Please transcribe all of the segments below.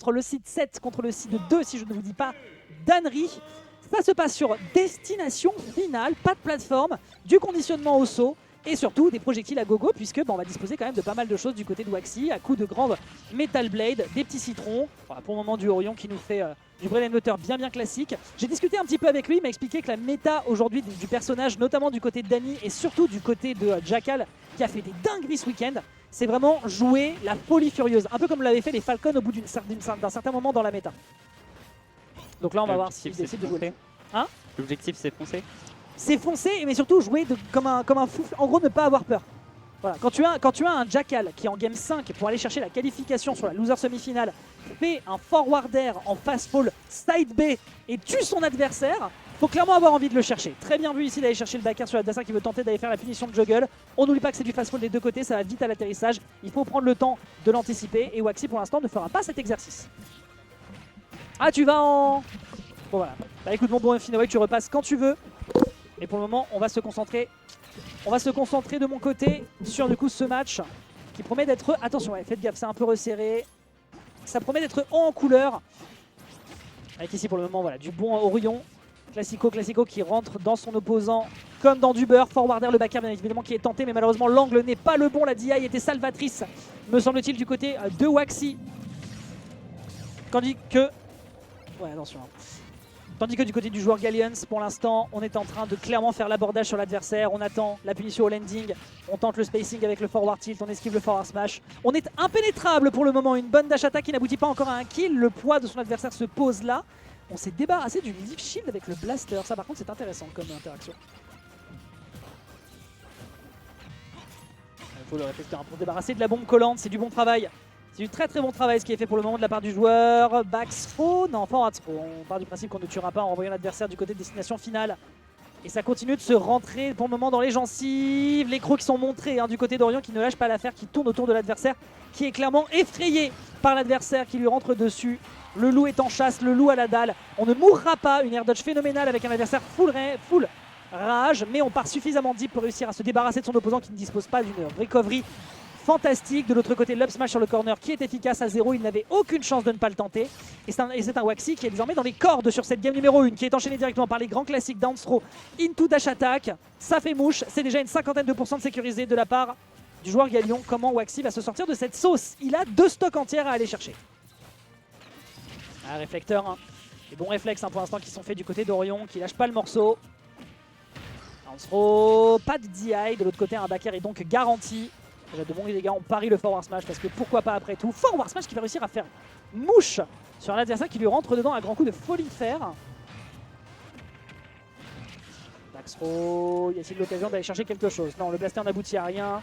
Entre le site 7 contre le site 2, si je ne vous dis pas d'ânerie. Ça se passe sur destination finale, pas de plateforme, du conditionnement au saut et surtout des projectiles à gogo puisque on va disposer quand même de pas mal de choses du côté de Waxy à coup de grandes Metal Blade, des petits citrons. Voilà, pour le moment du Orion qui nous fait du Brain Motor bien classique. J'ai discuté un petit peu avec lui, il m'a expliqué que la méta aujourd'hui du personnage, notamment du côté de Dany et surtout du côté de Jackal qui a fait des dingueries ce week-end, c'est vraiment jouer la folie furieuse, un peu comme l'avaient fait les Falcons au bout d'un certain moment dans la méta. Donc là on va voir s'il décide de jouer. Hein? L'objectif c'est foncer. C'est foncer, mais surtout jouer comme un fou. En gros, ne pas avoir peur. Voilà. Quand tu as un Jackal qui est en game 5 pour aller chercher la qualification sur la loser semi-finale, fait un forwarder en fast fall side B et tue son adversaire, faut clairement avoir envie de le chercher. Très bien vu ici d'aller chercher le backer sur l'adversaire qui veut tenter d'aller faire la punition de juggle. On n'oublie pas que c'est du fast fall des deux côtés, ça va vite à l'atterrissage. Il faut prendre le temps de l'anticiper et Waxy pour l'instant ne fera pas cet exercice. Ah, tu vas en... Bon voilà. Bah écoute mon bon Finaway, tu repasses quand tu veux. Et pour le moment, on va se concentrer. On va se concentrer de mon côté sur du coup ce match qui promet d'être... Attention, ouais, faites gaffe, c'est un peu resserré. Ça promet d'être haut en couleur. Avec ici pour le moment, voilà, du bon Orion. Classico qui rentre dans son opposant comme dans du beurre. Forwarder, le backer bien évidemment qui est tenté, mais malheureusement l'angle n'est pas le bon. La DI était salvatrice, me semble-t-il, du côté de Waxy. Tandis que... Ouais, attention. Tandis que du côté du joueur Galleons, pour l'instant, on est en train de clairement faire l'abordage sur l'adversaire. On attend la punition au landing, on tente le spacing avec le forward tilt, on esquive le forward smash. On est impénétrable pour le moment, une bonne dash attack qui n'aboutit pas encore à un kill. Le poids de son adversaire se pose là. On s'est débarrassé du leaf shield avec le blaster. Ça par contre c'est intéressant comme interaction. Il faut le réflecteur pour se débarrasser de la bombe collante, c'est du bon travail. C'est du très bon travail ce qui est fait pour le moment de la part du joueur. Bax throw, non, forward throw. On part du principe qu'on ne tuera pas en envoyant l'adversaire du côté de destination finale. Et ça continue de se rentrer pour le moment dans les gencives. Les crocs qui sont montrés du côté d'Orion qui ne lâche pas l'affaire, qui tourne autour de l'adversaire, qui est clairement effrayé par l'adversaire qui lui rentre dessus. Le loup est en chasse, le loup à la dalle. On ne mourra pas, une air dodge phénoménale avec un adversaire full rage, mais on part suffisamment deep pour réussir à se débarrasser de son opposant qui ne dispose pas d'une recovery fantastique. De l'autre côté, l'up smash sur le corner qui est efficace à 0. Il n'avait aucune chance de ne pas le tenter. Et c'est un Waxy qui est désormais dans les cordes sur cette game numéro 1, qui est enchaîné directement par les grands classiques down throw into dash attack. Ça fait mouche. C'est déjà une 50% de sécurisé de la part du joueur Galion. Comment Waxy va se sortir de cette sauce? Il a 2 stocks entières à aller chercher. Ah, réflecteur. Les bons réflexes pour l'instant qui sont faits du côté d'Orion, qui lâche pas le morceau. Down throw, pas de DI. De l'autre côté, un backer est donc garanti. Déjà de bons dégâts, on parie le forward smash parce que pourquoi pas après tout. Forward smash qui va réussir à faire mouche sur un adversaire qui lui rentre dedans un grand coup de folie de fer. Back throw, y a-t-il l'occasion d'aller chercher quelque chose? Non, le blaster n'aboutit à rien.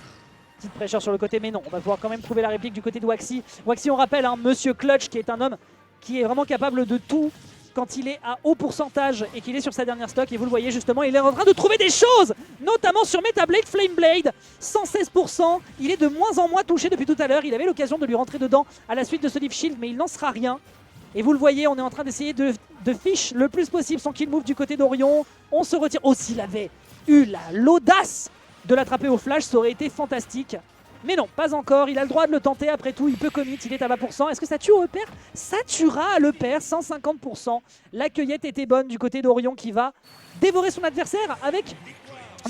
Petite pressure sur le côté, mais non, on va pouvoir quand même trouver la réplique du côté de Waxy. Waxy, on rappelle, Monsieur Clutch qui est un homme qui est vraiment capable de tout quand il est à haut pourcentage et qu'il est sur sa dernière stock. Et vous le voyez justement, il est en train de trouver des choses, notamment sur Metablade, Flameblade, 116%. Il est de moins en moins touché depuis tout à l'heure. Il avait l'occasion de lui rentrer dedans à la suite de ce Leaf Shield, mais il n'en sera rien. Et vous le voyez, on est en train d'essayer de fiche le plus possible son kill move du côté d'Orion. On se retire. Oh, s'il avait eu l'audace de l'attraper au flash, ça aurait été fantastique. Mais non, pas encore, il a le droit de le tenter, après tout, il peut commit, il est à 20%. Est-ce que ça tue au repère? Ça tuera à le pair, 150%. La cueillette était bonne du côté d'Orion qui va dévorer son adversaire avec,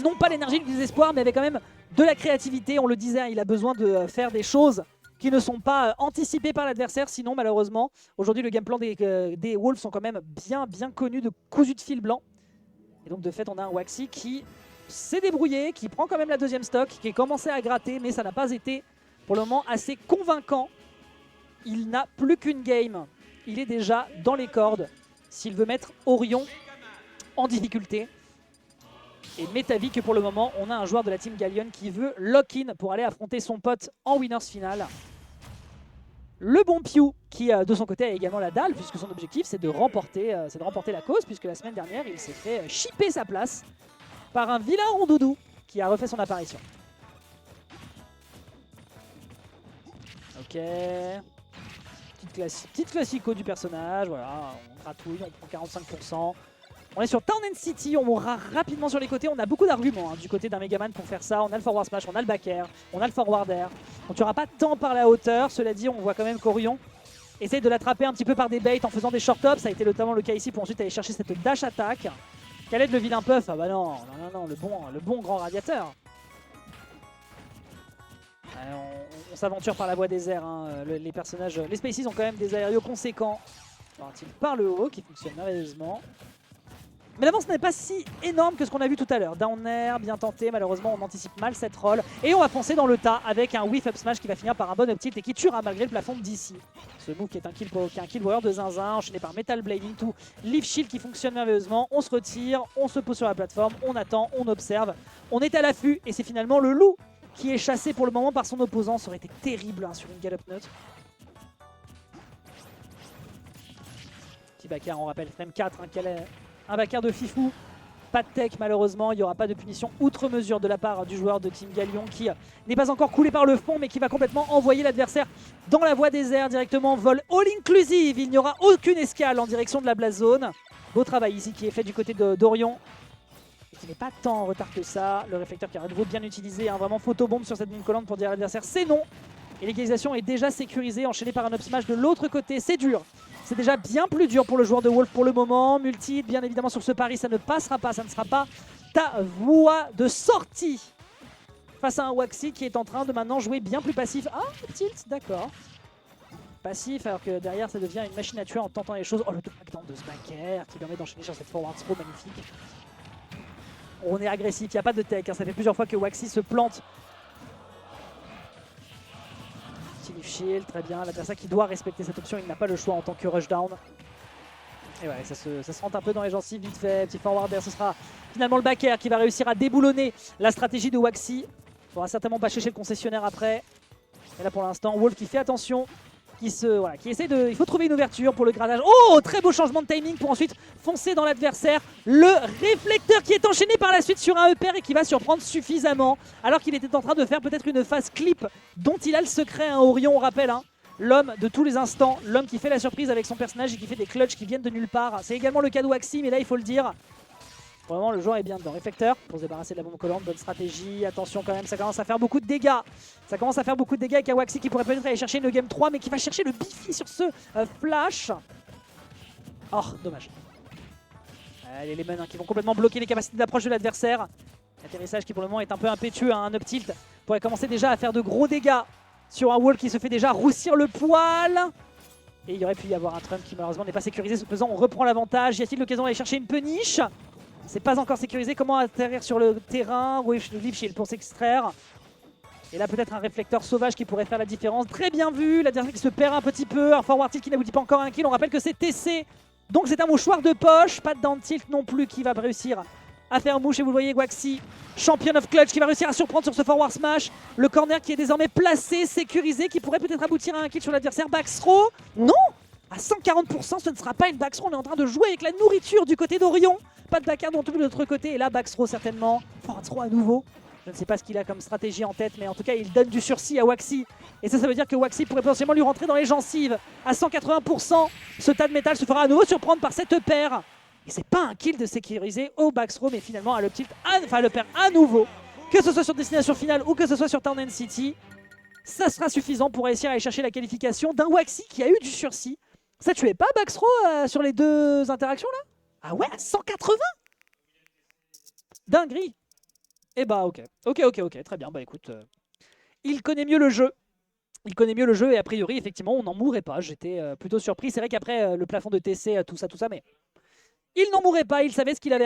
non pas l'énergie du désespoir, mais avec quand même de la créativité. On le disait, il a besoin de faire des choses qui ne sont pas anticipées par l'adversaire. Sinon, malheureusement, aujourd'hui, le game plan des Wolves sont quand même bien connus de cousu de fil blanc. Et donc, de fait, on a un Waxy qui s'est débrouillé, qui prend quand même la deuxième stock, qui est commencé à gratter, mais ça n'a pas été pour le moment assez convaincant. Il n'a plus qu'une game, il est déjà dans les cordes s'il veut mettre Orion en difficulté. Et Metavi que pour le moment, on a un joueur de la team Gallion qui veut lock-in pour aller affronter son pote en winners finale. Le bon Pew qui de son côté a également la dalle, puisque son objectif c'est de remporter la cause, puisque la semaine dernière il s'est fait chipper sa place par un vilain rondoudou qui a refait son apparition. Ok. Petite classico du personnage, voilà, on gratouille, on prend 45%. On est sur Town and City, on mourra rapidement sur les côtés, on a beaucoup d'arguments du côté d'un Megaman pour faire ça. On a le forward smash, on a le back air, on a le forward air. On ne tuera pas tant par la hauteur, cela dit on voit quand même qu'Orion essaye de l'attraper un petit peu par des baits en faisant des short-ups. Ça a été notamment le cas ici pour ensuite aller chercher cette dash attack. Khaled le vilain puff, ah bah non, le bon grand radiateur. On s'aventure par la voie des airs, hein. Les personnages, les Spacies ont quand même des aérios conséquents. Alors-t-il par le haut qui fonctionne merveilleusement. Mais l'avance n'est pas si énorme que ce qu'on a vu tout à l'heure. Down air, bien tenté, malheureusement on anticipe mal cette roll. Et on va foncer dans le tas avec un whiff up smash qui va finir par un bon up tilt et qui tuera malgré le plafond d'ici. Ce move qui est un kill warrior de zinzin, enchaîné par Metal Blading to Leaf Shield qui fonctionne merveilleusement. On se retire, on se pose sur la plateforme, on attend, on observe. On est à l'affût et c'est finalement le loup qui est chassé pour le moment par son opposant. Ça aurait été terrible hein, sur une gallop neutre. Petit backer, on rappelle, frame 4, un backer de fifou. Pas de tech malheureusement, il n'y aura pas de punition outre mesure de la part du joueur de Team Galion qui n'est pas encore coulé par le fond mais qui va complètement envoyer l'adversaire dans la voie des airs directement. Vol all inclusive, il n'y aura aucune escale en direction de la Blast Zone. Beau travail ici qui est fait du côté d'Orion. Qui n'est pas tant en retard que ça. Le réflecteur qui a de nouveau bien utilisé, hein, vraiment photobombe sur cette bombe collante pour dire à l'adversaire c'est non. Et l'égalisation est déjà sécurisée, enchaînée par un up smash de l'autre côté, c'est dur. C'est déjà bien plus dur pour le joueur de Wolf pour le moment. Multi, bien évidemment sur ce pari, ça ne passera pas, ça ne sera pas ta voie de sortie face à un Waxy qui est en train de maintenant jouer bien plus passif. Ah, tilt, d'accord. Passif alors que derrière ça devient une machine à tuer en tentant les choses. Oh, le backdown de Smacker qui permet d'enchaîner sur cette forward throw magnifique. On est agressif, il n'y a pas de tech, hein. Ça fait plusieurs fois que Waxy se plante. Petit leaf shield, très bien. L'adversaire qui doit respecter cette option, il n'a pas le choix en tant que rushdown. Et ouais, ça se rentre un peu dans les gencives vite fait. Petit forward air, ce sera finalement le back air qui va réussir à déboulonner la stratégie de Waxy. Il ne faudra certainement pas chercher le concessionnaire après. Et là pour l'instant, Wolf qui fait attention. Qui essaie de... Il faut trouver une ouverture pour le gradage. Oh, très beau changement de timing pour ensuite foncer dans l'adversaire. Le réflecteur qui est enchaîné par la suite sur un upper et qui va surprendre suffisamment. Alors qu'il était en train de faire peut-être une phase clip dont il a le secret. Hein, Orion, on rappelle. Hein, l'homme de tous les instants. L'homme qui fait la surprise avec son personnage et qui fait des clutches qui viennent de nulle part. C'est également le cas de Waxy, mais là il faut le dire. Vraiment le joueur est bien dedans. Réflecteur pour se débarrasser de la bombe collante, bonne stratégie. Attention quand même, ça commence à faire beaucoup de dégâts. Ça commence à faire beaucoup de dégâts avec un Waxy qui pourrait peut-être aller chercher une game 3 mais qui va chercher le bifi sur ce flash. Oh, dommage. Les Lemon qui vont complètement bloquer les capacités d'approche de l'adversaire. L'atterrissage qui pour le moment est un peu impétueux, hein, un up tilt pourrait commencer déjà à faire de gros dégâts sur un wall qui se fait déjà roussir le poil. Et il y aurait pu y avoir un Trump qui malheureusement n'est pas sécurisé. Ce faisant, on reprend l'avantage. Y a-t-il l'occasion d'aller chercher une punish? C'est pas encore sécurisé. Comment atterrir sur le terrain? Oui, Leaf Shield pour s'extraire. Et là, peut-être un réflecteur sauvage qui pourrait faire la différence. Très bien vu. L'adversaire qui se perd un petit peu. Un forward tilt qui n'aboutit pas encore à un kill. On rappelle que c'est TC. Donc c'est un mouchoir de poche. Pas de down tilt non plus qui va réussir à faire mouche. Et vous le voyez, Waxy, champion of clutch, qui va réussir à surprendre sur ce forward smash. Le corner qui est désormais placé, sécurisé, qui pourrait peut-être aboutir à un kill sur l'adversaire. Backthrow. Non! À 140%, ce ne sera pas une backthrow. On est en train de jouer avec la nourriture du côté d'Orion. Pas de backhand non plus de l'autre côté. Et là, backthrow certainement. Forward throw à nouveau. Je ne sais pas ce qu'il a comme stratégie en tête, mais en tout cas, il donne du sursis à Waxy. Et ça veut dire que Waxy pourrait potentiellement lui rentrer dans les gencives. À 180%, ce tas de métal se fera à nouveau surprendre par cette paire. Et c'est pas un kill de sécuriser au backthrow, mais finalement à le tilt, enfin le pair à nouveau. Que ce soit sur Destination Finale ou que ce soit sur Town and City, ça sera suffisant pour réussir à aller chercher la qualification d'un Waxy qui a eu du sursis. Ça tuait pas backthrow sur les deux interactions là? Ah ouais, à 180? Dinguerie. Eh bah ok, très bien, bah écoute, il connaît mieux le jeu. Il connaît mieux le jeu et a priori, effectivement, on n'en mourrait pas. J'étais plutôt surpris. C'est vrai qu'après, le plafond de TC, tout ça, mais il n'en mourrait pas. Il savait ce qu'il avait à faire.